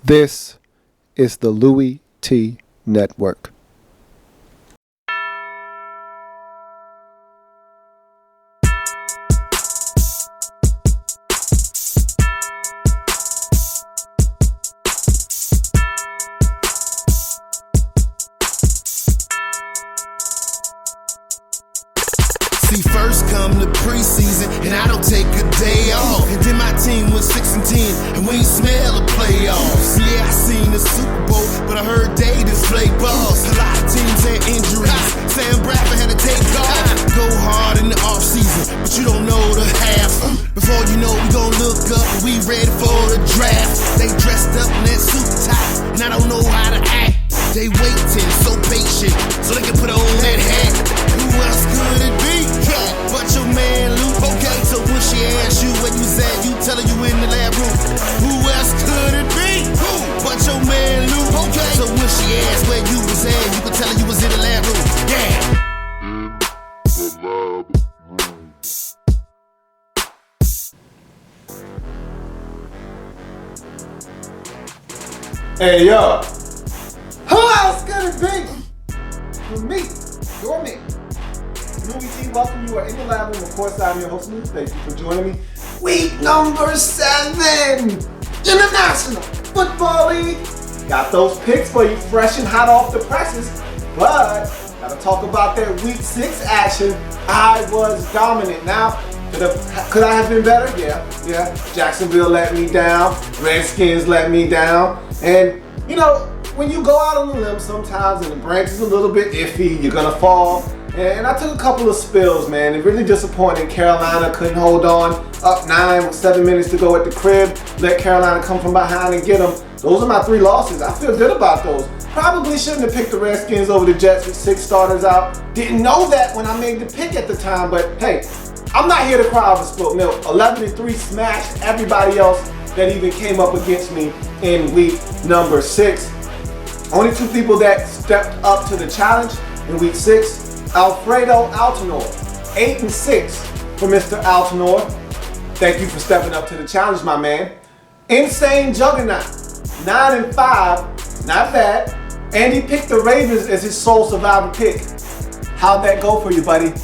This is the Louie Tee Network. See, first come the preseason, and I don't take a day off. And then my team was 6-10, and we ain't smell the playoffs. Yeah, I seen the Super Bowl, but I heard they just play balls. A lot of teams had injuries. Sam Bradford had to take off. Go hard in the offseason, but you don't know the half. Before you know, we gon' look up, and we ready for the draft. They dressed up in that suit top, and I don't know how to act. They waiting, so patient, so they can put on that hat. Who else could it be? But your man Luke. Okay, so when she asks you where you was at, you tell her you in the lab room. Who else could it be? Who? But your man Luke. Okay, so when she asks where you was at, you can tell her you was in the lab room. Yeah. Hey yo, who else could it be? For me, your man. Louie Tee, welcome. You are in the lab room. Of course, I'm your host, Louie. Thank you for joining me. Week number 7 in the National Football League. Got those picks for you, fresh and hot off the presses. But gotta talk about that Week 6 action. I was dominant. Now, could I have been better? Yeah. Jacksonville let me down. Redskins let me down. And you know, when you go out on the limb sometimes and the branch is a little bit iffy, you're gonna fall. And I took a couple of spills, man. It really disappointing. Carolina couldn't hold on. Up 9 with 7 minutes to go at the crib. Let Carolina come from behind and get them. Those are my 3 losses. I feel good about those. Probably shouldn't have picked the Redskins over the Jets with 6 starters out. Didn't know that when I made the pick at the time, but hey, I'm not here to cry over spilt milk. 11-3 smashed everybody else that even came up against me in week number 6. Only 2 people that stepped up to the challenge in week 6. Alfredo Altanor, 8-6 for Mr. Altanor. Thank you for stepping up to the challenge, my man. Insane Juggernaut, 9-5, not bad. And he picked the Ravens as his sole survivor pick. How'd that go for you, buddy?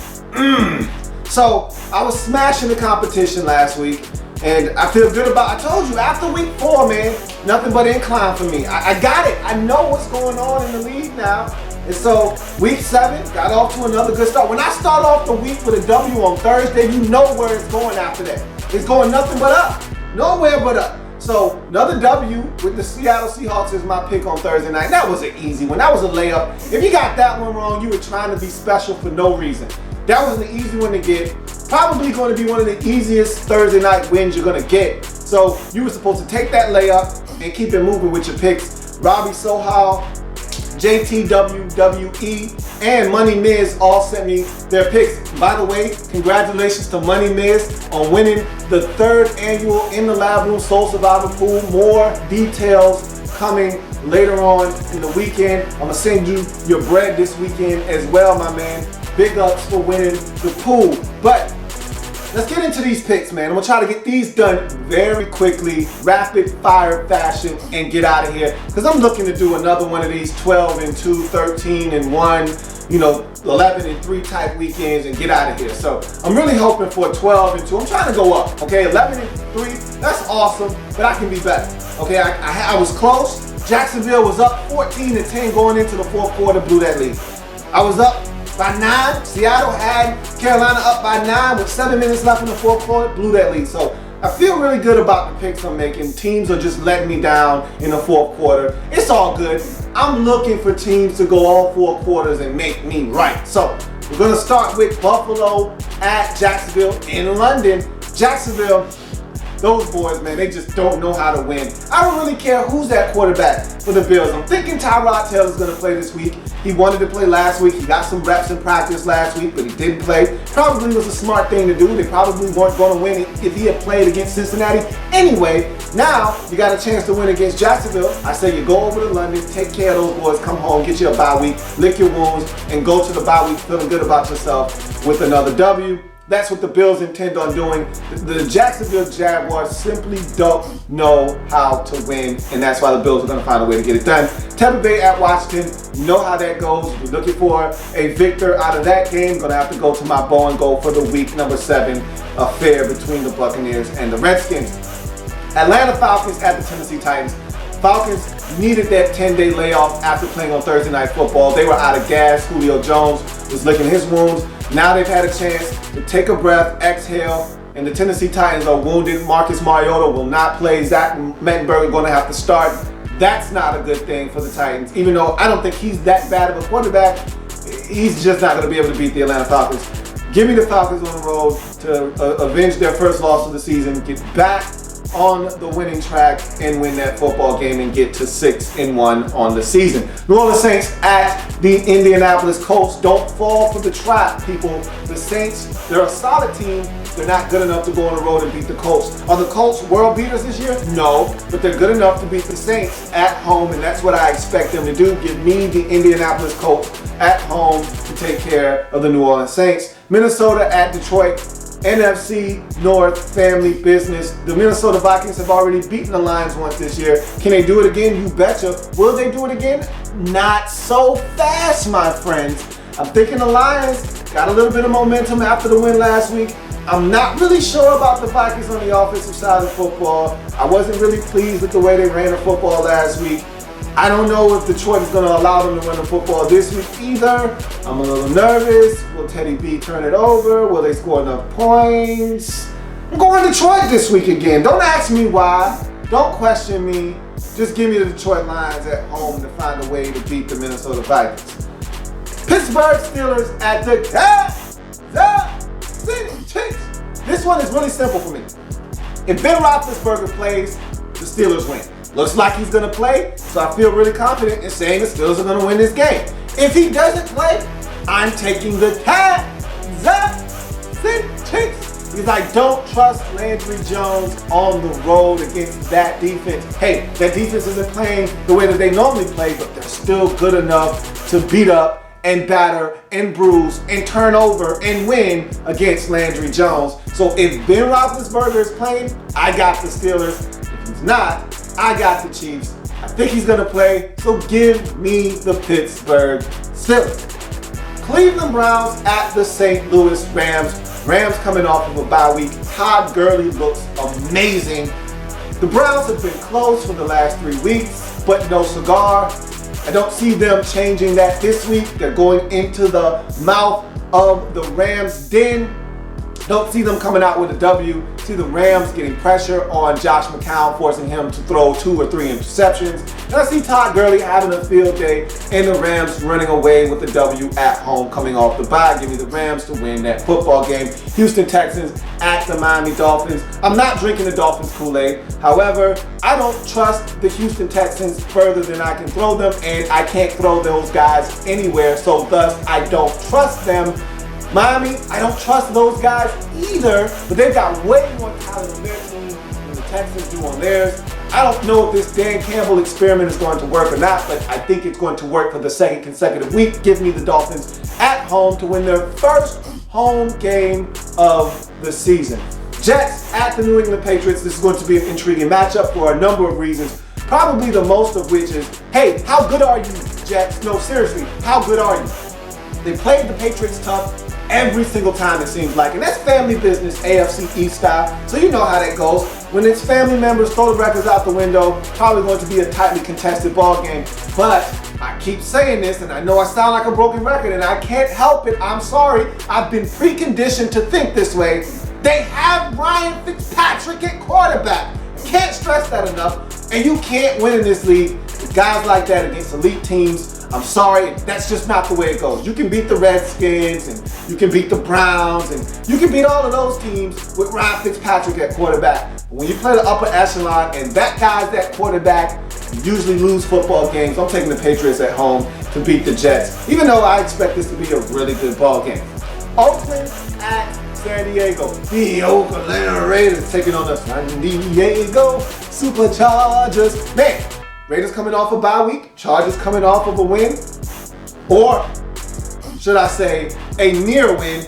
So, I was smashing the competition last week, and I feel good about it. I told you, after week 4, man, nothing but incline for me. I got it. I know what's going on in the league now. And so, week 7, got off to another good start. When I start off the week with a W on Thursday, you know where it's going after that. It's going nothing but up. Nowhere but up. So, another W with the Seattle Seahawks is my pick on Thursday night. That was an easy one. That was a layup. If you got that one wrong, you were trying to be special for no reason. That was an easy one to get. Probably going to be one of the easiest Thursday night wins you're going to get. So, you were supposed to take that layup and keep it moving with your picks. Robbie Sohal, JTWWE, and Money Miz all sent me their picks. By the way, congratulations to Money Miz on winning the 3rd annual In the Lab Room Soul Survivor Pool. More details coming later on in the weekend. I'm gonna send you your bread this weekend as well, my man. Big ups for winning the pool. But let's get into these picks, man. I'm gonna try to get these done very quickly, rapid fire fashion, and get out of here. Because I'm looking to do another one of these 12-2, 13-1, 11-3 type weekends and get out of here. So I'm really hoping for 12-2. I'm trying to go up, okay? 11-3, that's awesome, but I can be better. Okay, I was close. Jacksonville was up 14-10 going into the 4th quarter, blew that lead. I was up by 9. Seattle had Carolina up by 9 with 7 minutes left in the 4th quarter, blew that lead. So I feel really good about the picks I'm making. Teams are just letting me down in the 4th quarter. It's all good. I'm looking for teams to go all 4 quarters and make me right. So we're gonna start with Buffalo at Jacksonville in London. Jacksonville, those boys, man, they just don't know how to win. I don't really care who's at quarterback for the Bills. I'm thinking Tyrod Taylor's gonna play this week. He wanted to play last week. He got some reps in practice last week, but he didn't play. Probably was a smart thing to do. They probably weren't gonna win if he had played against Cincinnati. Anyway, now you got a chance to win against Jacksonville. I say you go over to London, take care of those boys, come home, get you a bye week, lick your wounds, and go to the bye week feeling good about yourself with another W. that's what the Bills intend on doing. The Jacksonville Jaguars simply don't know how to win, and that's why the Bills are going to find a way to get it done. Tampa Bay at Washington, you know how that goes. We're looking for a victor out of that game. Going to have to go to my bow and go for the week number 7 affair between the Buccaneers and the Redskins. Atlanta Falcons at the Tennessee Titans. Falcons needed that 10-day layoff after playing on Thursday Night Football. They were out of gas. Julio Jones was licking his wounds. Now they've had a chance to take a breath, exhale, and the Tennessee Titans are wounded. Marcus Mariota will not play. Zach Mettenberger going to have to start. That's not a good thing for the Titans. Even though I don't think he's that bad of a quarterback, he's just not going to be able to beat the Atlanta Falcons. Give me the Falcons on the road to avenge their first loss of the season, get back on the winning track and win that football game and get to 6-1 on the season. New Orleans Saints at the Indianapolis Colts. Don't fall for the trap, people. The Saints, they're a solid team. They're not good enough to go on the road and beat the Colts. Are the Colts world beaters this year? No, but they're good enough to beat the Saints at home, and that's what I expect them to do. Give me the Indianapolis Colts at home to take care of the New Orleans Saints. Minnesota at Detroit. NFC North family business. The Minnesota Vikings have already beaten the Lions once this year. Can they do it again? You betcha. Will they do it again? Not so fast, my friends. I'm thinking the Lions got a little bit of momentum after the win last week. I'm not really sure about the Vikings on the offensive side of football. I wasn't really pleased with the way they ran the football last week. I don't know if Detroit is going to allow them to run the football this week either. I'm a little nervous. Will Teddy B turn it over? Will they score enough points? I'm going Detroit this week again. Don't ask me why. Don't question me. Just give me the Detroit Lions at home to find a way to beat the Minnesota Vikings. Pittsburgh Steelers at the Kansas City Chiefs. This one is really simple for me. If Ben Roethlisberger plays, the Steelers win. Looks like he's going to play, so I feel really confident in saying the Steelers are going to win this game. If he doesn't play, I'm taking the Kansas City Chiefs because I don't trust Landry Jones on the road against that defense. Hey, that defense isn't playing the way that they normally play, but they're still good enough to beat up and batter and bruise and turn over and win against Landry Jones. So if Ben Roethlisberger is playing, I got the Steelers. If he's not, I got the Chiefs. I think he's going to play, so give me the Pittsburgh Steelers. Cleveland Browns at the St. Louis Rams. Rams coming off of a bye week. Todd Gurley looks amazing. The Browns have been close for the last 3 weeks, but no cigar. I don't see them changing that this week. They're going into the mouth of the Rams' den. Don't see them coming out with a W. See the Rams getting pressure on Josh McCown, forcing him to throw 2 or 3 interceptions. And I see Todd Gurley having a field day and the Rams running away with the W at home coming off the bye. Give me the Rams to win that football game. Houston Texans at the Miami Dolphins. I'm not drinking the Dolphins Kool-Aid. However, I don't trust the Houston Texans further than I can throw them, and I can't throw those guys anywhere, so thus I don't trust them. Miami, I don't trust those guys either, but they've got way more talent on their team than the Texans do on theirs. I don't know if this Dan Campbell experiment is going to work or not, but I think it's going to work for the second consecutive week. Give me the Dolphins at home to win their first home game of the season. Jets at the New England Patriots. This is going to be an intriguing matchup for a number of reasons, probably the most of which is, hey, how good are you, Jets? No, seriously, how good are you? They played the Patriots tough every single time, it seems like. And that's family business, AFC East style. So you know how that goes. When it's family members, throw the records out the window, probably going to be a tightly contested ball game. But I keep saying this, and I know I sound like a broken record, and I can't help it. I'm sorry. I've been preconditioned to think this way. They have Ryan Fitzpatrick at quarterback. Can't stress that enough. And you can't win in this league with guys like that against elite teams. I'm sorry, that's just not the way it goes. You can beat the Redskins, and you can beat the Browns, and you can beat all of those teams with Ryan Fitzpatrick at quarterback. But when you play the upper echelon and that guy's that quarterback, you usually lose football games. I'm taking the Patriots at home to beat the Jets, even though I expect this to be a really good ball game. Oakland at San Diego. The Oakland Raiders taking on the San Diego Superchargers. Man, Raiders coming off a bye week, Chargers coming off of a win, or should I say a near win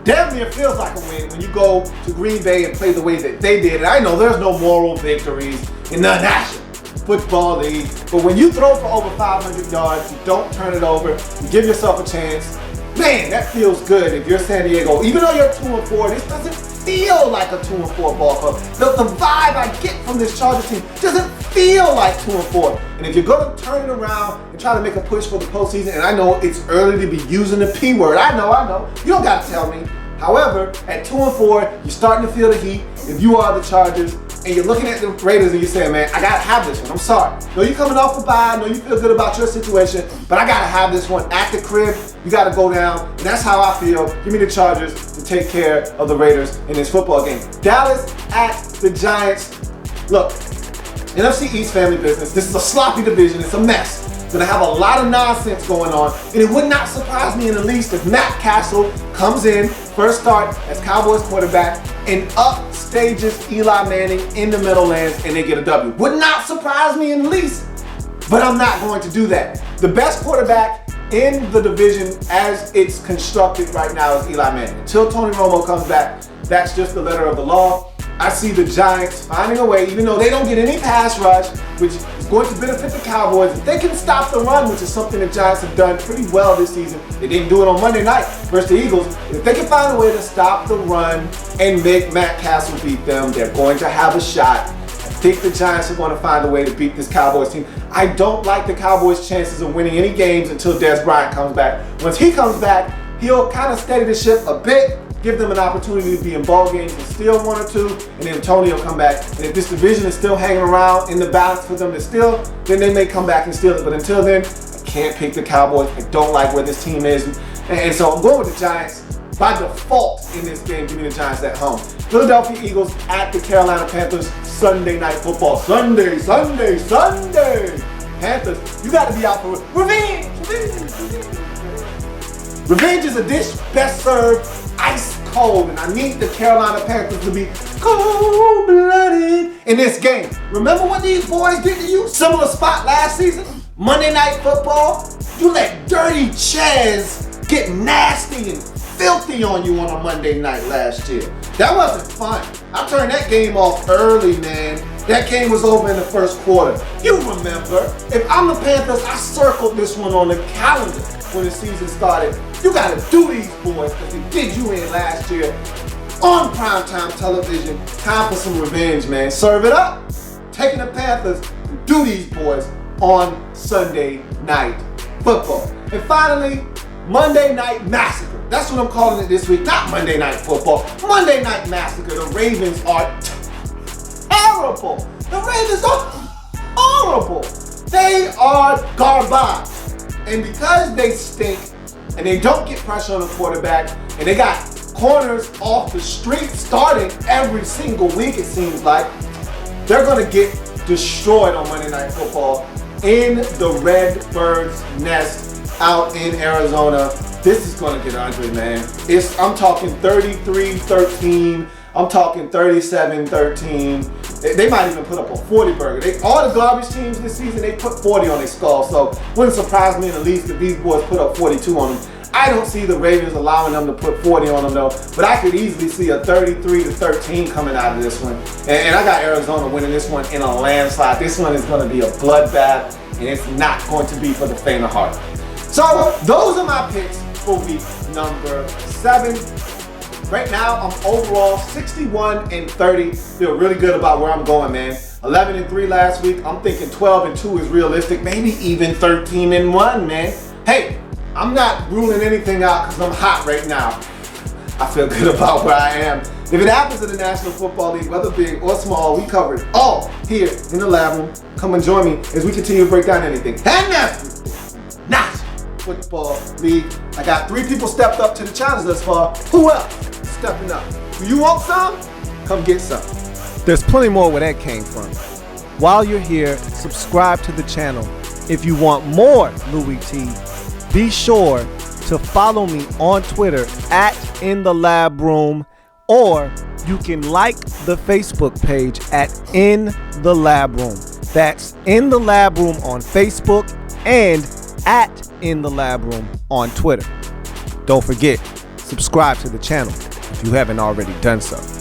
damn near feels like a win when you go to Green Bay and play the way that they did. And I know there's no moral victories in the National Football League, but when you throw for over 500 yards, you don't turn it over, you give yourself a chance, man, that feels good if you're San Diego. Even though you're 2-4, this doesn't feel like a 2-4 ball club. The vibe I get from this Chargers team doesn't feel like 2-4. And if you're going to turn it around and try to make a push for the postseason, and I know it's early to be using the P word, I know, you don't got to tell me. However, at 2-4, you're starting to feel the heat. If you are the Chargers, and you're looking at the Raiders and you're saying, man, I gotta have this one. I'm sorry. No, you're coming off a bye. No, you feel good about your situation, but I gotta have this one at the crib. You gotta go down, and that's how I feel. Give me the Chargers to take care of the Raiders in this football game. Dallas at the Giants. Look, NFC East family business. This is a sloppy division. It's a mess. It's gonna have a lot of nonsense going on, and it would not surprise me in the least if Matt Castle comes in, first start as Cowboys quarterback, and upstages Eli Manning in the Meadowlands and they get a W. Would not surprise me in the least, but I'm not going to do that. The best quarterback in the division as it's constructed right now is Eli Manning. Until Tony Romo comes back, that's just the letter of the law. I see the Giants finding a way, even though they don't get any pass rush, which is going to benefit the Cowboys. If they can stop the run, which is something the Giants have done pretty well this season. They didn't do it on Monday night versus the Eagles. If they can find a way to stop the run and make Matt Castle beat them, they're going to have a shot. I think the Giants are going to find a way to beat this Cowboys team. I don't like the Cowboys' chances of winning any games until Dez Bryant comes back. Once he comes back, he'll kind of steady the ship a bit, give them an opportunity to be in ball games and steal one or two, and then Tony will come back. And if this division is still hanging around in the balance for them to steal, then they may come back and steal it. But until then, I can't pick the Cowboys. I don't like where this team is. And so I'm going with the Giants. By default in this game, give me the Giants at home. Philadelphia Eagles at the Carolina Panthers, Sunday Night Football. Sunday. Panthers, you got to be out for revenge. Revenge is a dish best served ice cold, and I need the Carolina Panthers to be cold-blooded in this game. Remember what these boys did to you? Similar spot last season, Monday Night Football. You let Dirty Chaz get nasty and filthy on you on a Monday night last year. That wasn't fun. I turned that game off early, man. That game was over in the first quarter. You remember, if I'm the Panthers, I circled this one on the calendar when the season started. You gotta do these boys because they did you in last year on primetime television. Time for some revenge, man. Serve it up. Taking the Panthers to do these boys on Sunday Night Football. And finally, Monday Night Massacre. That's what I'm calling it this week. Not Monday Night Football. Monday Night Massacre. The Ravens are terrible. The Ravens are horrible. They are garbage. And because they stink and they don't get pressure on the quarterback and they got corners off the street starting every single week, it seems like, they're going to get destroyed on Monday Night Football in the Redbirds' nest out in Arizona. This is going to get ugly, man. I'm talking 33-13. I'm talking 37-13. They might even put up a 40 burger. All the garbage teams this season, they put 40 on their skull. So wouldn't surprise me in the least if these boys put up 42 on them. I don't see the Ravens allowing them to put 40 on them though. But I could easily see a 33-13 coming out of this one. And I got Arizona winning this one in a landslide. This one is going to be a bloodbath, and it's not going to be for the faint of heart. So those are my picks for week number 7. Right now, I'm overall 61-30. Feel really good about where I'm going, man. 11-3 last week. I'm thinking 12-2 is realistic. Maybe even 13-1, man. Hey, I'm not ruling anything out because I'm hot right now. I feel good about where I am. If it happens in the National Football League, whether big or small, we cover it all here in the lab room. Come and join me as we continue to break down anything. And that's National Football League. I got 3 people stepped up to the challenge thus far. Who else stepping up? Do you want some? Come get some. There's plenty more where that came from. While you're here, subscribe to the channel. If you want more Louie Tee, be sure to follow me on Twitter at InTheLabRoom, or you can like the Facebook page at In the Lab Room. That's In the Lab Room on Facebook and at In the Lab Room on Twitter. Don't forget, subscribe to the channel if you haven't already done so.